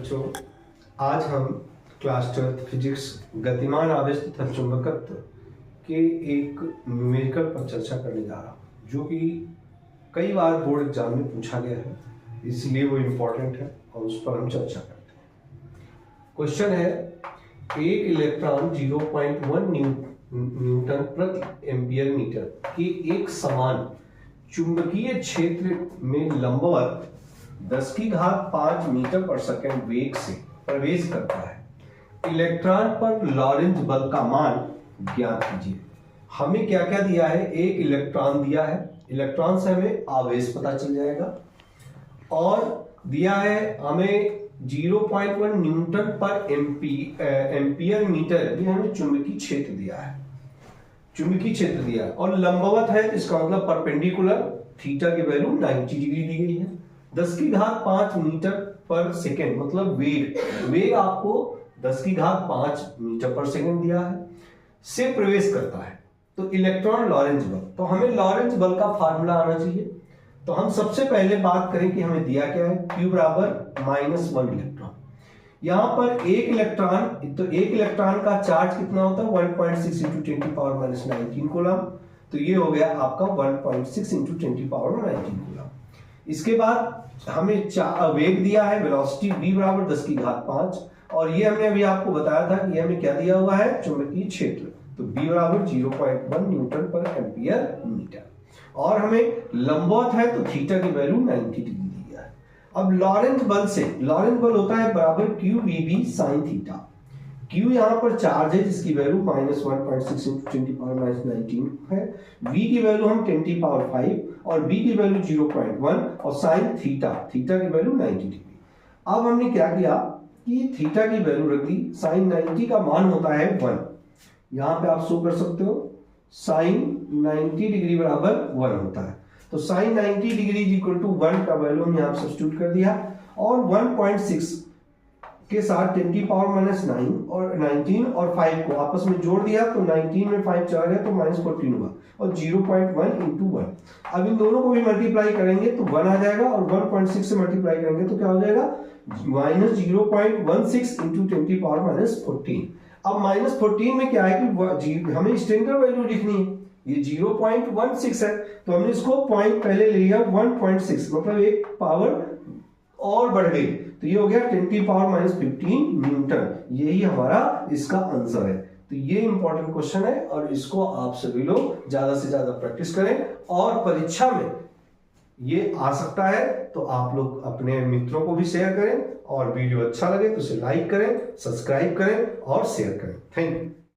बच्चों, आज हम क्लास 12 फिजिक्स गतिमान आवेश तथा चुंबकत्व के एक न्यूमेरिकल पर चर्चा करने जा रहा हूँ, जो कि कई बार बोर्ड एग्जाम में पूछा गया है, इसलिए वो इम्पोर्टेंट है और उस पर हम चर्चा करते हैं। क्वेश्चन है, एक इलेक्ट्रॉन 0.1 न्यूटन प्रति एम्पियर मीटर के एक समान चुंबकीय क्षेत्र में लंबवत 10⁵ मीटर पर सेकंड वेग से प्रवेश करता है। इलेक्ट्रॉन पर लॉरेंज बल का मान ज्ञात कीजिए। हमें क्या क्या दिया है? एक इलेक्ट्रॉन दिया है, इलेक्ट्रॉन से हमें आवेश पता चल जाएगा, और दिया है हमें 0.1 न्यूटन पर एम्पियर मीटर, ये हमें चुंबकीय क्षेत्र दिया है, चुंबकीय क्षेत्र दिया है, और लंबवत है, इसका मतलब परपेंडिकुलर, थीटा की वैल्यू 90 डिग्री दी गई है। 10⁵ मीटर पर सेकेंड मतलब वेग आपको 10⁵ मीटर पर सेकेंड दिया है, से प्रवेश करता है। तो इलेक्ट्रॉन लॉरेंज बल, तो हमें लॉरेंज बल का फार्मूला आना चाहिए। तो हम सबसे पहले बात करें कि हमें दिया क्या है, Q बराबर -1 इलेक्ट्रॉन। यहां पर एक इलेक्ट्रॉन, तो एक इलेक्ट्रॉन का चार्ज कितना होता है? 1.6 × 10⁻19 कूलम। तो ये हो गया आपका 1.6 × 10⁻19 कूलम। इसके बाद हमें वेग दिया है, वेलोसिटी v बराबर 10⁵, और ये हमने अभी आपको बताया था कि हमें क्या दिया हुआ है, चुंबकीय क्षेत्र। तो v बराबर 0.1 न्यूटन पर एम्पियर मीटर, और हमें लंबवत है तो थीटा की वैल्यू 90 डिग्री दी गया है। अब लॉरेंज बल से, लॉरेंज बल होता है बराबर QVB sin थीटा। Q यहाँ पर चार्ज है जिसकी वैल्यू -1.6 × 10⁻19 है, V की वैल्यू हम 10⁵ और B की वैल्यू 0.1, और साइन थीटा, थीटा की वैल्यू 90 डिग्री। अब हमने क्या किया कि थीटा की वैल्यू रख दी, साइन 90 का मान होता है 1, यहाँ पे आप शो कर सकते हो, साइन 90 डिग्री बराबर 1 होता है। तो साइन 90 डिग्री इक्वल टू 1 का वैल्यू हम यहाँ सब्स्टिट्यूट कर दिया, और 1.6 के साथ 10⁻⁻9 और 19 और 5 को आपस में जोड़ दिया, तो 19 में 5 चला गया तो -14 हुआ, और 0.1 × 1। अब इन दोनों को भी मल्टीप्लाई करेंगे तो 1 आ जाएगा, और 1.6 से मल्टीप्लाई करेंगे तो क्या हो जाएगा, -0.16 × 10⁻14। अब -14 में क्या है कि हमें स्टैंडर्ड वैल्यू लिखनी है, ये 0.16 है, तो हमने इसको पॉइंट पहले ले लिया 1.6, मतलब एक पावर और बढ़ गई, तो ये हो गया 10⁻⁻15 न्यूटन। यही हमारा इसका आंसर है। तो ये इंपॉर्टेंट क्वेश्चन है, और इसको आप सभी लोग ज्यादा से ज्यादा प्रैक्टिस करें, और परीक्षा में ये आ सकता है, तो आप लोग अपने मित्रों को भी शेयर करें, और वीडियो अच्छा लगे तो उसे लाइक करें, सब्सक्राइब करें और शेयर करें। Thank you.